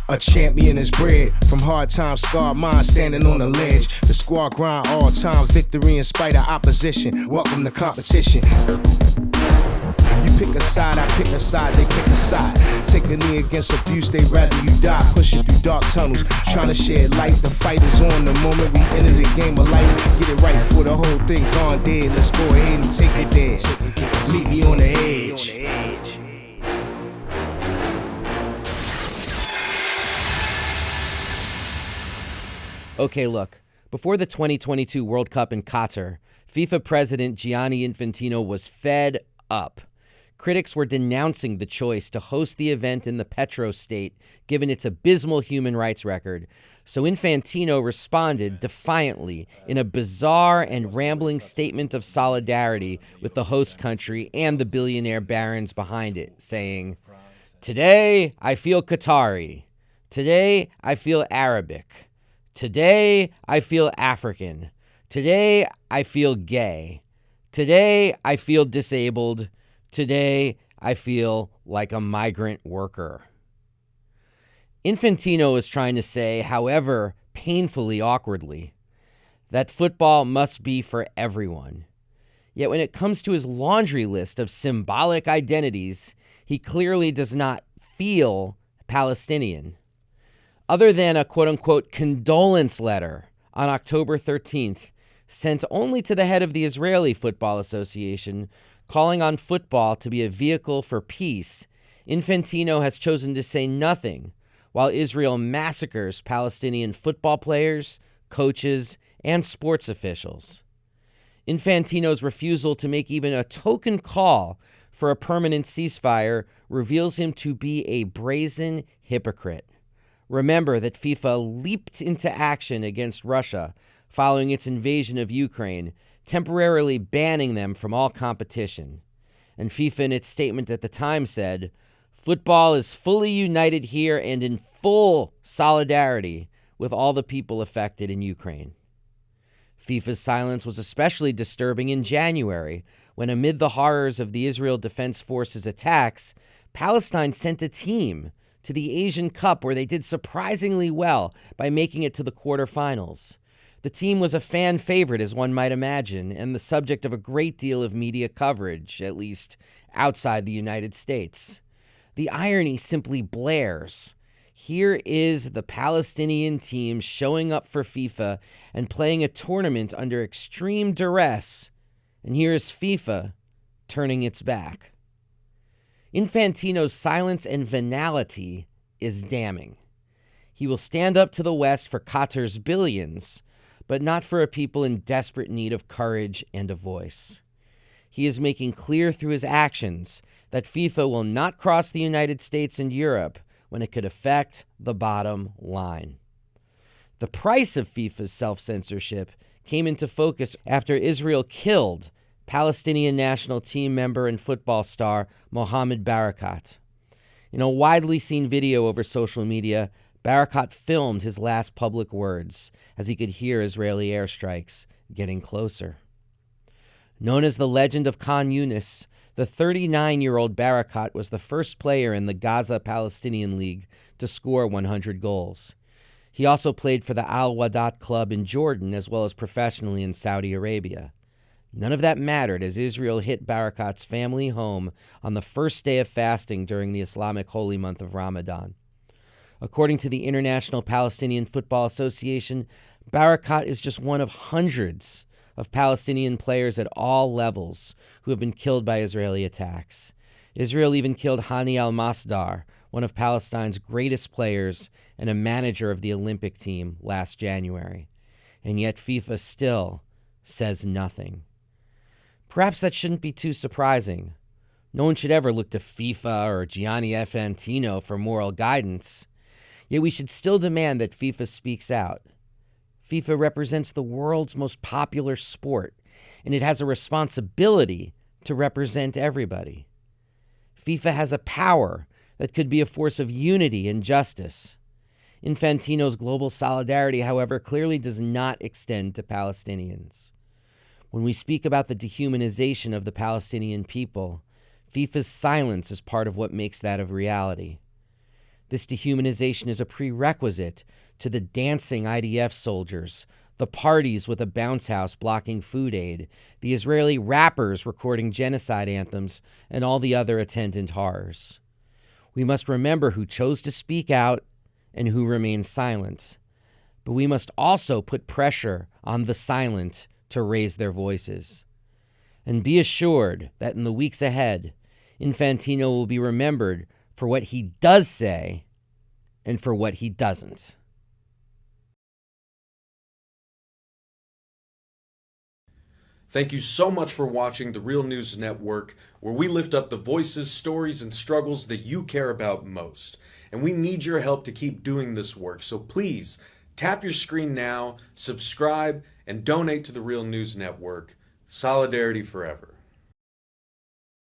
A champion is bred from hard times, scarred minds standing on the ledge. The squad grind all time, victory in spite of opposition. Welcome to competition. You pick a side, I pick a side, they pick a side. Take a knee against abuse, they rather you die. Pushing through dark tunnels, trying to shed light. The fight is on the moment we enter the game of life. Get it right before the whole thing gone dead. Let's go ahead and take it there. Meet me on the edge. Okay, look, before the 2022 World Cup in Qatar, FIFA president Gianni Infantino was fed up. Critics were denouncing the choice to host the event in the petro-state, given its abysmal human rights record. So Infantino responded defiantly in a bizarre and rambling statement of solidarity with the host country and the billionaire barons behind it, saying, "Today, I feel Qatari. Today, I feel Arabic. Today, I feel African. Today, I feel gay. Today, I feel disabled. Today, I feel like a migrant worker." Infantino is trying to say, however painfully awkwardly, that football must be for everyone. Yet when it comes to his laundry list of symbolic identities, he clearly does not feel Palestinian. Other than a quote-unquote condolence letter on October 13th, sent only to the head of the Israeli Football Association, calling on football to be a vehicle for peace, Infantino has chosen to say nothing while Israel massacres Palestinian football players, coaches, and sports officials. Infantino's refusal to make even a token call for a permanent ceasefire reveals him to be a brazen hypocrite. Remember that FIFA leaped into action against Russia following its invasion of Ukraine, temporarily banning them from all competition. And FIFA in its statement at the time said, "Football is fully united here and in full solidarity with all the people affected in Ukraine." FIFA's silence was especially disturbing in January, when amid the horrors of the Israel Defense Forces attacks, Palestine sent a team to the Asian Cup where they did surprisingly well by making it to the quarterfinals. The team was a fan favorite, as one might imagine, and the subject of a great deal of media coverage, at least outside the United States. The irony simply blares. Here is the Palestinian team showing up for FIFA and playing a tournament under extreme duress, and here is FIFA turning its back. Infantino's silence and venality is damning. He will stand up to the West for Qatar's billions, but not for a people in desperate need of courage and a voice. He is making clear through his actions that FIFA will not cross the United States and Europe when it could affect the bottom line. The price of FIFA's self-censorship came into focus after Israel killed Palestinian national team member and football star Mohammed Barakat. In a widely seen video over social media, Barakat filmed his last public words as he could hear Israeli airstrikes getting closer. Known as the Legend of Khan Yunis, the 39-year-old Barakat was the first player in the Gaza Palestinian League to score 100 goals. He also played for the Al-Wadat club in Jordan as well as professionally in Saudi Arabia. None of that mattered as Israel hit Barakat's family home on the first day of fasting during the Islamic holy month of Ramadan. According to the International Palestinian Football Association, Barakat is just one of hundreds of Palestinian players at all levels who have been killed by Israeli attacks. Israel even killed Hani Al-Masdar, one of Palestine's greatest players and a manager of the Olympic team, last January. And yet FIFA still says nothing. Perhaps that shouldn't be too surprising. No one should ever look to FIFA or Gianni Infantino for moral guidance. Yet we should still demand that FIFA speaks out. FIFA represents the world's most popular sport, and it has a responsibility to represent everybody. FIFA has a power that could be a force of unity and justice. Infantino's global solidarity, however, clearly does not extend to Palestinians. When we speak about the dehumanization of the Palestinian people, FIFA's silence is part of what makes that a reality. This dehumanization is a prerequisite to the dancing IDF soldiers, the parties with a bounce house blocking food aid, the Israeli rappers recording genocide anthems, and all the other attendant horrors. We must remember who chose to speak out and who remains silent. But we must also put pressure on the silent to raise their voices. And be assured that in the weeks ahead, Infantino will be remembered for what he does say and for what he doesn't. Thank you so much for watching The Real News Network, where we lift up the voices, stories, and struggles that you care about most. And we need your help to keep doing this work, so please tap your screen now, subscribe, and donate to The Real News Network. Solidarity forever.